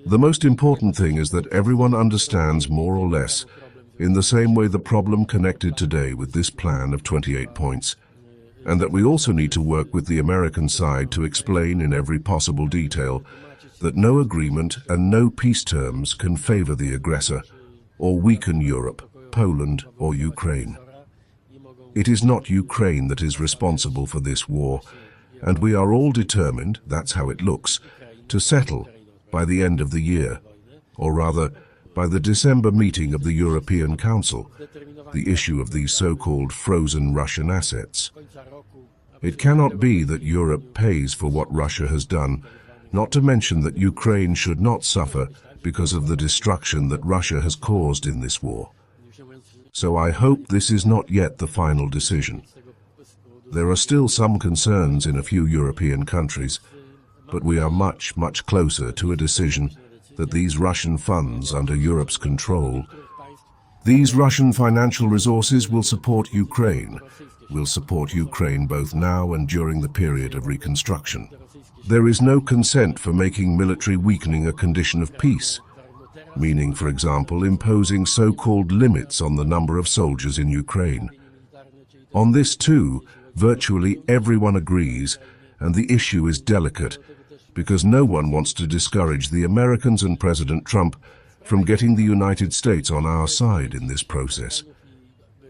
The most important thing is that everyone understands more or less, in the same way, the problem connected today with this plan of 28 points, and that we also need to work with the American side to explain in every possible detail that no agreement and no peace terms can favor the aggressor or weaken Europe, Poland or Ukraine. It is not Ukraine that is responsible for this war, and we are all determined, that's how it looks, to settle by the end of the year, or rather, by the December meeting of the European Council, the issue of these so-called frozen Russian assets. It cannot be that Europe pays for what Russia has done, not to mention that Ukraine should not suffer because of the destruction that Russia has caused in this war. So I hope this is not yet the final decision. There are still some concerns in a few European countries, but we are much, much closer to a decision that these Russian funds under Europe's control, these Russian financial resources will support Ukraine both now and during the period of reconstruction. There is no consent for making military weakening a condition of peace, meaning, for example, imposing so-called limits on the number of soldiers in Ukraine. On this too, virtually everyone agrees, and the issue is delicate, because no one wants to discourage the Americans and President Trump from getting the United States on our side in this process.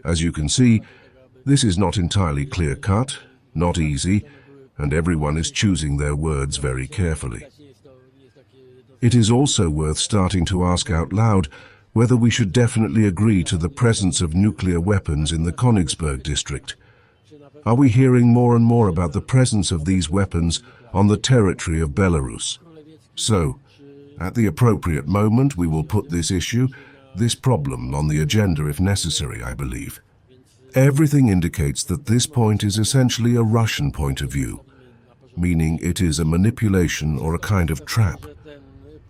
As you can see, this is not entirely clear-cut, not easy, and everyone is choosing their words very carefully. It is also worth starting to ask out loud whether we should definitely agree to the presence of nuclear weapons in the Königsberg district. Are we hearing more and more about the presence of these weapons on the territory of Belarus? So, at the appropriate moment, we will put this issue, this problem, on the agenda if necessary, I believe. Everything indicates that this point is essentially a Russian point of view, meaning it is a manipulation or a kind of trap.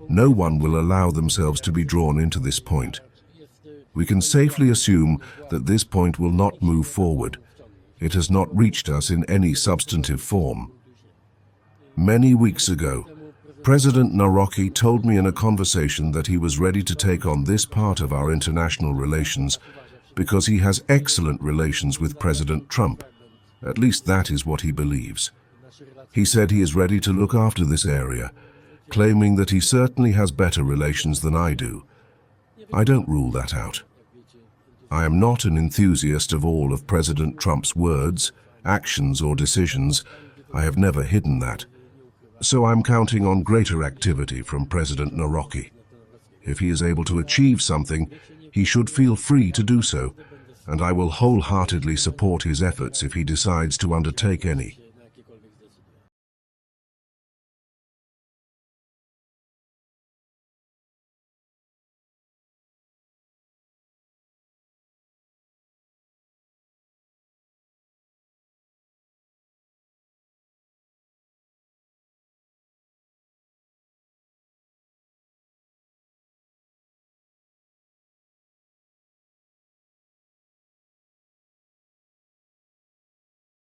No one will allow themselves to be drawn into this point. We can safely assume that this point will not move forward. It has not reached us in any substantive form. Many weeks ago, President Narocki told me in a conversation that he was ready to take on this part of our international relations because he has excellent relations with President Trump. At least that is what he believes. He said he is ready to look after this area, claiming that he certainly has better relations than I do. I don't rule that out. I am not an enthusiast of all of President Trump's words, actions or decisions. I have never hidden that. So I'm counting on greater activity from President Narocki. If he is able to achieve something, he should feel free to do so, and I will wholeheartedly support his efforts if he decides to undertake any.